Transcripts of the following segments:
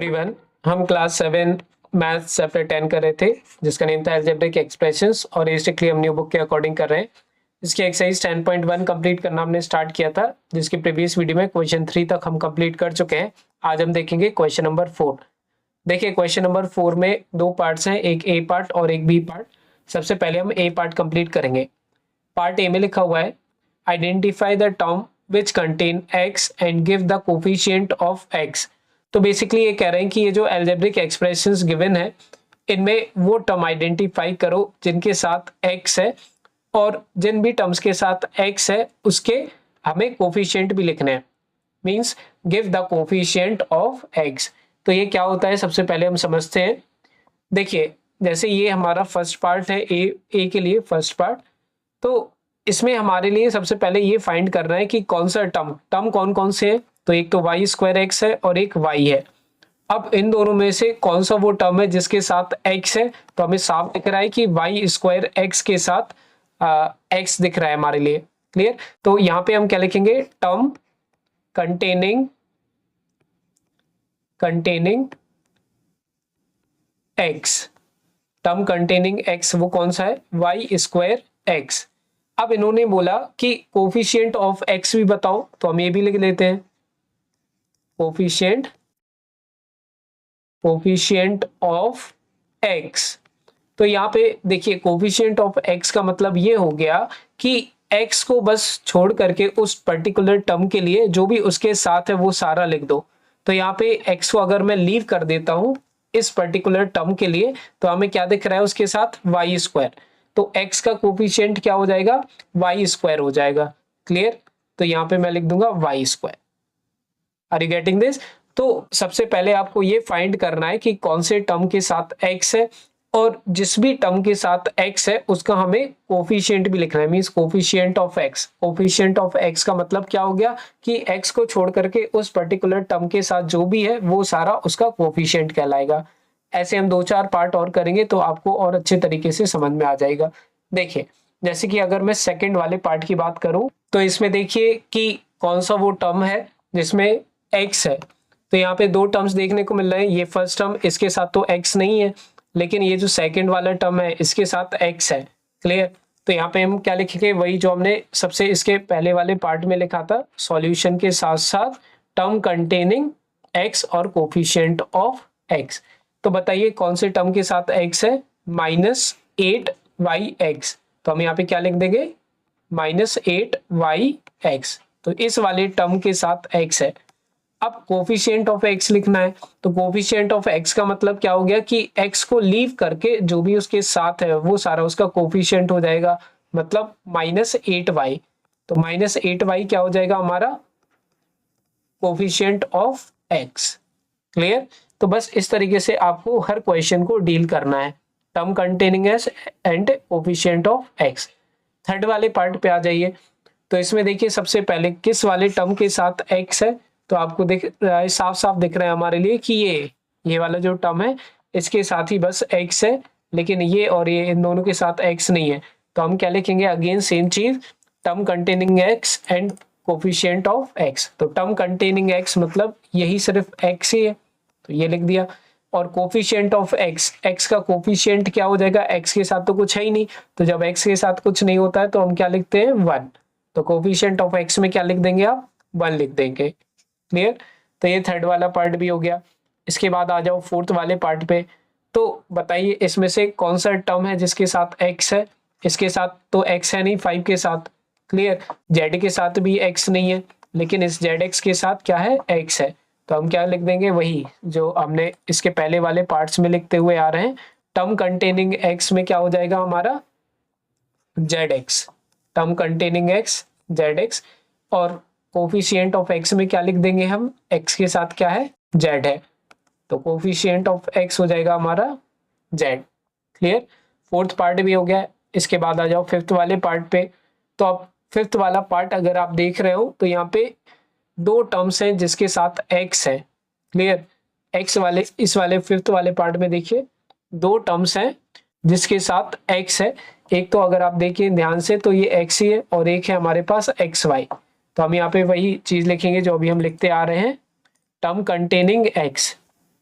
Everyone, हम class 7 maths chapter 10 कर रहे थे जिसका नेम था अलजेब्रिक एक्सप्रेशंस और स्ट्रिक्टली हम न्यू बुक के अकॉर्डिंग कर रहे हैं। इसकी एक्सरसाइज 10.1 कंप्लीट करना हमने स्टार्ट किया था, जिसकी प्रीवियस वीडियो में क्वेश्चन 3 तक हम कंप्लीट कर चुके हैं। आज हम देखेंगे क्वेश्चन नंबर 4। देखिए क्वेश्चन नंबर 4 में दो पार्ट्स हैं, एक ए पार्ट और एक बी पार्ट। सबसे पहले हम ए पार्ट कंप्लीट करेंगे। पार्ट ए में लिखा हुआ है identify the term which contain x and give the coefficient of x. तो बेसिकली ये कह रहे हैं कि ये जो अलजेब्रिक एक्सप्रेशंस गिवन है इनमें वो टर्म आइडेंटिफाई करो जिनके साथ x है, और जिन भी टर्म्स के साथ x है उसके हमें कोफिशिएंट भी लिखने हैं। Means give the coefficient of x। तो ये क्या होता है सबसे पहले हम समझते हैं। देखिए जैसे ये हमारा फर्स्ट पार्ट है, ए के लिए फर्स्ट पार्ट, तो इसमें हमारे लिए सबसे पहले ये फाइंड करना है कि कौन सा टर्म कौन कौन से है। तो एक तो वाई स्क्वायर एक्स है और एक वाई है। अब इन दोनों में से कौन सा वो टर्म है जिसके साथ x है, तो हमें साफ दिख रहा है कि वाई स्क्वायर एक्स के साथ x दिख रहा है हमारे लिए। क्लियर? तो यहाँ पे हम क्या लिखेंगे, term containing x। Term containing x वो कौन सा है, वाई स्क्वायर एक्स। अब इन्होंने बोला कि कोफिशिएंट ऑफ x भी बताओ, तो हम ये भी लिख लेते हैं कोफिशिएंट ऑफ x। तो यहाँ पे देखिए कोफिशिएंट ऑफ x का मतलब ये हो गया कि x को बस छोड़ करके उस पर्टिकुलर टर्म के लिए जो भी उसके साथ है वो सारा लिख दो। तो यहाँ पे x को अगर मैं लीव कर देता हूं इस पर्टिकुलर टर्म के लिए, तो हमें क्या दिख रहा है उसके साथ वाई स्क्वायर। तो x का कोफिशिएंट क्या हो जाएगा, वाई स्क्वायर हो जाएगा। क्लियर? तो यहाँ पे मैं लिख दूंगा Y square. Are you getting this? तो सबसे पहले आपको ये फाइंड करना है कि कौन से टर्म के साथ x है, और जिस भी टर्म के साथ x है उसका हमें कोफिशिएंट भी लिखना है। Means coefficient of x। Coefficient of x का मतलब क्या हो गया कि x को छोड़ करके उस पर्टिकुलर टर्म के साथ जो भी है वो सारा उसका कोफिशिएंट कहलाएगा। ऐसे हम 2-4 पार्ट और करेंगे तो आपको और अच्छे तरीके से समझ में आ जाएगा। देखिए जैसे कि अगर मैं सेकंड वाले पार्ट की बात करूं, तो इसमें देखिए कि कौन सा वो टर्म है जिसमें x है। तो यहाँ पे दो टर्म्स देखने को मिल रहे हैं। ये फर्स्ट टर्म, इसके साथ तो x नहीं है, लेकिन ये जो सेकंड वाला टर्म है इसके साथ x है। क्लियर? तो यहाँ पे हम क्या लिखेंगे, वही जो हमने सबसे इसके पहले वाले पार्ट में लिखा था, सॉल्यूशन के साथ साथ टर्म कंटेनिंग x और कोफिशिएंट ऑफ x। तो बताइए कौन से टर्म के साथ x है, -8yx। तो हम यहाँ पे क्या लिख देंगे, -8yx। तो इस वाले टर्म के साथ x है। अब कोफिशिएंट ऑफ x लिखना है, तो कोफिशिएंट ऑफ x का मतलब क्या हो गया कि x को लीव करके जो भी उसके साथ है वो सारा उसका कोफिशिएंट हो जाएगा, मतलब -8y। तो -8y क्या हो जाएगा हमारा कोफिशिएंट ऑफ x। क्लियर? तो बस इस तरीके से आपको हर क्वेश्चन को डील करना है, term containing x and coefficient of x। Third वाले पार्ट पे आ जाइए। तो इसमें देखिए सबसे पहले किस वाले टर्म के साथ x है, तो आपको दिख रहा है, साफ साफ दिख रहा है हमारे लिए कि ये वाला जो टर्म है इसके साथ ही बस x है, लेकिन ये और ये इन दोनों के साथ x नहीं है। तो हम क्या लिखेंगे, अगेन सेम चीज, term containing x and coefficient of x। तो टर्म कंटेनिंग x मतलब यही सिर्फ x ही है, तो ये लिख दिया। और कोफिशिएंट ऑफ x का कोफिशिएंट क्या हो जाएगा, x के साथ तो कुछ है ही नहीं, तो जब x के साथ कुछ नहीं होता है तो हम क्या लिखते हैं, 1। तो कोफिशिएंट ऑफ x में क्या लिख देंगे आप, 1 लिख देंगे। क्लियर? तो ये थर्ड वाला पार्ट भी हो गया। इसके बाद आ जाओ फोर्थ वाले पार्ट पे। तो बताइए इसमें से कौन सा टर्म है जिसके साथ x है, इसके साथ तो x है नहीं 5 के साथ। क्लियर? z के साथ भी x नहीं है, लेकिन इस zx के साथ क्या है, x है। तो हम क्या लिख देंगे, वही जो हमने इसके पहले वाले पार्ट्स में लिखते हुए आ रहे हैं, टर्म कंटेनिंग x में क्या हो जाएगा हमारा zx। Term containing x zx, और कोफिशिएंट ऑफ x में क्या लिख देंगे हम, x के साथ क्या है, z है। तो कोफिशिएंट ऑफ x हो जाएगा हमारा z। क्लियर? फोर्थ पार्ट भी हो गया। इसके बाद आ जाओ फिफ्थ वाले पार्ट पे। तो अब फिफ्थ वाला पार्ट अगर आप देख रहे हो तो यहाँ पे दो टर्म्स हैं जिसके साथ x है। क्लियर? x वाले, इस वाले फिफ्थ वाले पार्ट में देखिए दो टर्म्स हैं जिसके साथ x है। एक तो अगर आप देखिए ध्यान से तो ये x ही है, और एक है हमारे पास xy। तो हम यहाँ पे वही चीज लिखेंगे जो अभी हम लिखते आ रहे हैं, टर्म कंटेनिंग x।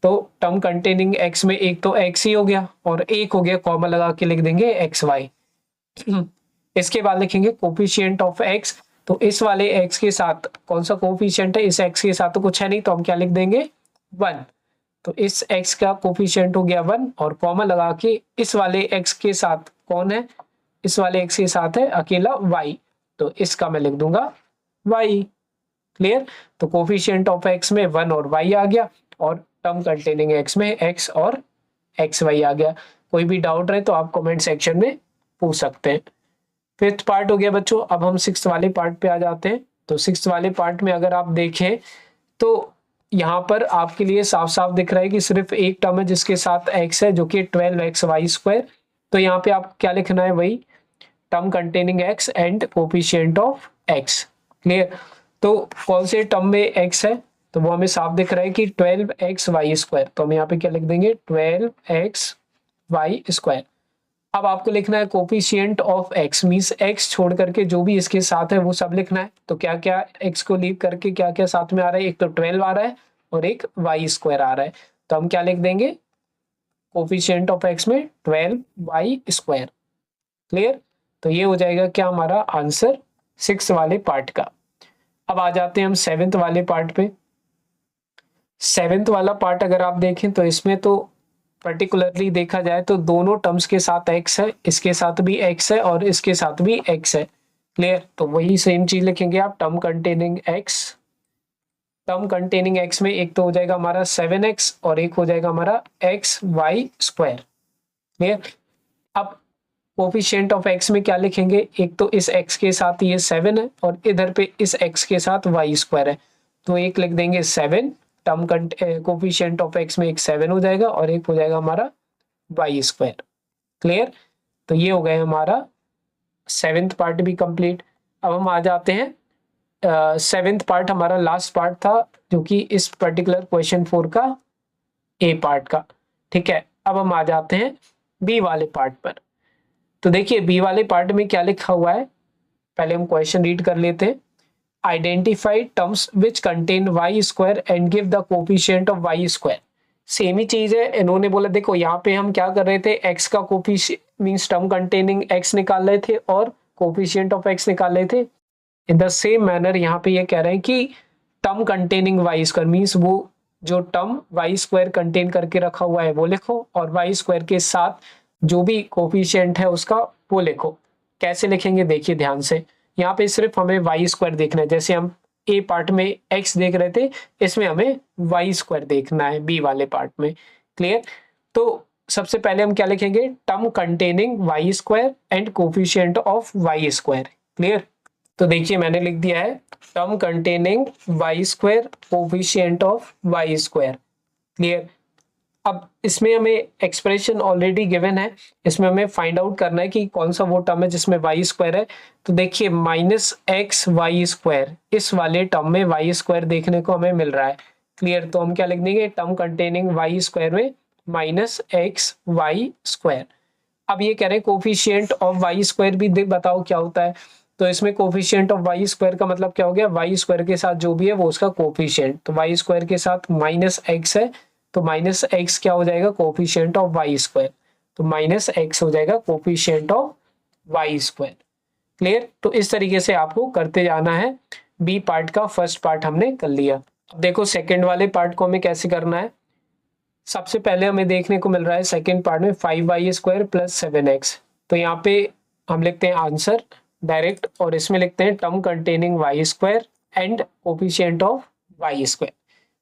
तो टर्म कंटेनिंग x में एक तो x ही हो गया और एक हो गया, कॉमा लगा के लिख देंगे xy। इसके बाद लिखेंगे कोफिशिएंट ऑफ x, तो इस वाले x के साथ कौन सा कोफिशिएंट है, इस x के साथ तो कुछ है नहीं, तो हम क्या लिख देंगे 1। तो इस x का कोफिशिएंट हो गया 1 और कॉमा लगा के इस वाले x के साथ कौन है, इस वाले x के साथ है अकेला y, तो इसका मैं लिख दूंगा y। क्लियर। तो कोफिशिएंट ऑफ x में 1 और y आ गया और टर्म कंटेनिंग x में x और xy आ गया। कोई भी डाउट रहे तो आप कमेंट सेक्शन में पूछ सकते हैं। फिफ्थ पार्ट हो गया बच्चों। अब हम सिक्स्थ वाले पार्ट पे आ जाते हैं। तो सिक्स्थ वाले पार्ट में अगर आप देखें तो यहाँ पर आपके लिए साफ साफ दिख रहा है कि सिर्फ एक टर्म है जिसके साथ x है, जो कि 12xy²। तो यहाँ पे आप क्या लिखना है, वही term containing x and coefficient of x। Clear. तो कौन से टर्म में x है, तो वो हमें साफ दिख रहा है कि 12xy²। तो हम यहाँ पे क्या लिख देंगे 12xy²। अब आपको लिखना है coefficient of x, means x छोड़ करके जो भी इसके साथ है वो सब लिखना है। तो क्या क्या x को लीव करके क्या क्या साथ में आ रहा है, एक तो 12 आ रहा है और एक y² आ रहा है। तो हम क्या लिख देंगे कोफिशिएंट ऑफ x में 12y²। क्लियर। तो ये हो जाएगा क्या हमारा आंसर 6 वाले पार्ट का। अब आ जाते हैं हम 7th वाले पार्ट पे। 7th वाला पार्ट अगर आप देखें तो इसमें तो पर्टिकुलरली देखा जाए तो दोनों टर्म्स के साथ x है, इसके साथ भी x है और इसके साथ भी x है। क्लियर। तो वही सेम चीज लिखेंगे आप, term containing x। Term containing x में एक तो हो जाएगा हमारा 7x और एक हो जाएगा हमारा xy²। क्लियर। अब कोफिशिएंट ऑफ x में क्या लिखेंगे, एक तो इस x के साथ ये 7 है और इधर पे इस x के साथ y² है। तो एक लिख देंगे 7, टर्म कोफिशिएंट ऑफ x में एक 7 हो जाएगा और एक हो जाएगा हमारा y²। क्लियर। तो ये हो गया हमारा 7th पार्ट भी कंप्लीट। अब हम आ जाते हैं 7th पार्ट, हमारा लास्ट पार्ट था जो कि इस पर्टिकुलर क्वेश्चन 4 का ए पार्ट का। ठीक है। अब हम आ जाते हैं बी वाले पार्ट पर। तो देखिए बी वाले पार्ट में क्या लिखा हुआ है, पहले हम क्वेश्चन रीड कर लेते हैं। Identify terms which contain y² and give the coefficient of y²। Same ही चीज है, इन्होंने बोला देखो यहाँ पे हम क्या कर रहे थे, x का coefficient means term containing x निकाल रहे थे और कोफिशिएंट ऑफ x निकाल रहे थे। इन द सेम मैनर यहाँ पे ये कह रहे हैं कि टर्म कंटेनिंग y² मींस वो जो टर्म y² कंटेन करके रखा हुआ है वो लिखो और y² के साथ जो भी कोफिशिएंट है उसका वो लिखो। कैसे लिखेंगे देखिए ध्यान से, यहाँ पे सिर्फ हमें y² देखना है। जैसे हम ए पार्ट में x देख रहे थे, इसमें हमें y² देखना है बी वाले पार्ट में। क्लियर। तो सबसे पहले हम क्या लिखेंगे, term containing y² and coefficient of y²। Clear. तो देखिए मैंने लिख दिया है term containing y² coefficient of y²। Clear. अब इसमें हमें एक्सप्रेशन ऑलरेडी गिवन है, इसमें हमें फाइंड आउट करना है कि कौन सा वो टर्म है जिसमें y² है। तो देखिए -xy², इस वाले टर्म में y² देखने को हमें मिल रहा है। क्लियर। तो हम क्या लिख देंगे टर्म कंटेनिंग y² में -xy²। अब ये कह रहे हैं कोफिशिएंट ऑफ y² भी बताओ क्या होता है। तो इसमें कोफिशिएंट ऑफ y² का मतलब क्या हो गया, y² के साथ जो भी है वो उसका कोफिशिएंट। तो y² के साथ -x है तो -x क्या हो जाएगा कोफिशिएंट ऑफ y²। तो -x हो जाएगा कोफिशिएंट ऑफ y²। क्लियर। तो इस तरीके से आपको करते जाना है। बी पार्ट का फर्स्ट पार्ट हमने कर लिया। अब देखो सेकंड वाले पार्ट को हमें कैसे करना है। सबसे पहले हमें देखने को मिल रहा है सेकंड पार्ट में 5y² + 7x। तो यहाँ पे हम लिखते हैं आंसर डायरेक्ट और इसमें लिखते हैं term containing y² and coefficient of y²।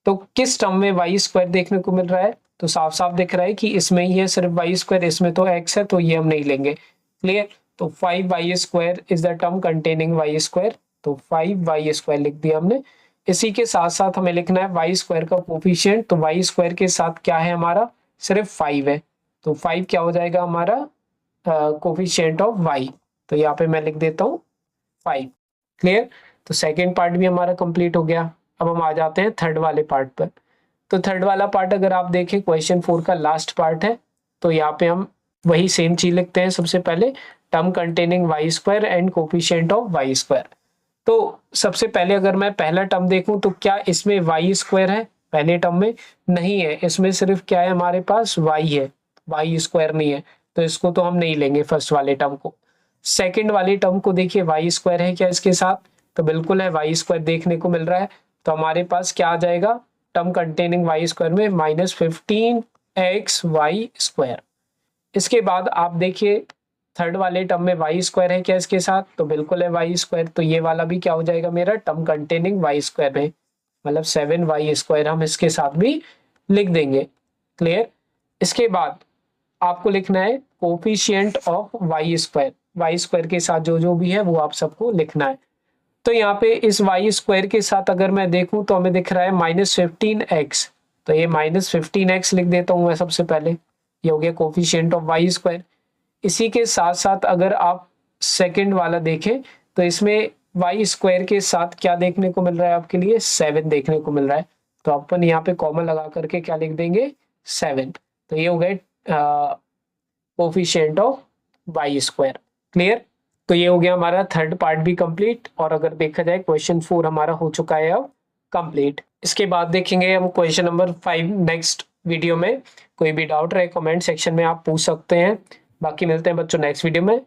तो किस टर्म में y² देखने को मिल रहा है, तो साफ साफ दिख रहा है कि इसमें ही है सिर्फ y², इसमें तो x है तो ये हम नहीं लेंगे। क्लियर। तो 5y² is the term containing y²। तो 5y² लिख दिया हमने। इसी के साथ साथ हमें लिखना है y² का कोफिशिएंट। तो y² के साथ क्या है हमारा, सिर्फ 5 है। तो 5 क्या हो जाएगा हमारा कोफिशिएंट ऑफ y। तो यहाँ पे मैं लिख देता हूँ 5। क्लियर। तो सेकेंड पार्ट भी हमारा कंप्लीट हो गया। अब हम आ जाते हैं थर्ड वाले पार्ट पर। तो थर्ड वाला पार्ट अगर आप देखें क्वेश्चन 4 का लास्ट पार्ट है। तो यहाँ पे हम वही सेम चीज लिखते हैं। सबसे पहले term containing y² and coefficient of y²। तो सबसे पहले अगर मैं पहला टर्म देखूं तो क्या इसमें y² है, पहले टर्म में नहीं है, इसमें सिर्फ क्या है हमारे पास y है, y स्क्वायर नहीं है, तो इसको तो हम नहीं लेंगे फर्स्ट वाले टर्म को। सेकंड वाले टर्म को देखिए y स्क्वायर है क्या इसके साथ, तो बिल्कुल है, y स्क्वायर देखने को मिल रहा है, तो हमारे पास क्या आ जाएगा टर्म कंटेनिंग y स्क्वायर में -15xy स्क्वायर। इसके बाद आप देखिए थर्ड वाले टर्म में y स्क्वायर है क्या इसके साथ, तो बिल्कुल है y स्क्वायर, तो ये वाला भी क्या हो जाएगा मेरा टर्म कंटेनिंग y स्क्वायर में, मतलब 7y स्क्वायर हम इसके साथ भी लिख देंगे। क्लियर। इसके बाद आपको लिखना है coefficient of y square, y square के साथ जो जो भी है वो आप सबको लिखना है। तो यहाँ पे इस y स्क्वायर के साथ अगर मैं देखूं तो हमें दिख रहा है -15x, तो ये -15x लिख देता हूं मैं सबसे पहले, ये हो गया कोफिशिएंट ऑफ y स्क्वायर। इसी के साथ साथ अगर आप सेकंड वाला देखें तो इसमें y स्क्वायर के साथ क्या देखने को मिल रहा है आपके लिए 7 देखने को मिल रहा है, तो अपन यहाँ पे कॉमन लगा करके क्या लिख देंगे 7, तो ये हो गए coefficient of y square. Clear. तो ये हो गया हमारा थर्ड पार्ट भी कंप्लीट, और अगर देखा जाए क्वेश्चन 4 हमारा हो चुका है अब कंप्लीट। इसके बाद देखेंगे हम क्वेश्चन नंबर 5 नेक्स्ट वीडियो में। कोई भी डाउट रहे कमेंट सेक्शन में आप पूछ सकते हैं। बाकी मिलते हैं बच्चों नेक्स्ट वीडियो में।